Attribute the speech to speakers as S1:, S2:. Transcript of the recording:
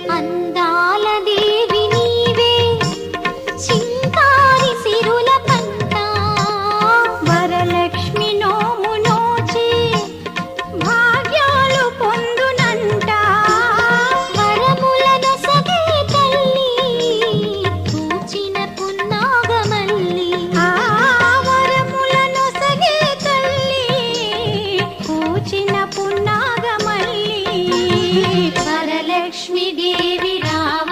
S1: అందాల దేవి నీవే చింకారి సిరుల పంట వరలక్ష్మి నోము నోచి భాగ్యాలు పొందునంట వరములను సగే తల్లి పూచిన పున్నాగమల్లి వరములను సగే తల్లి పూచిన పున్నాగమల్లి వరలక్ష్మి దేవి రావ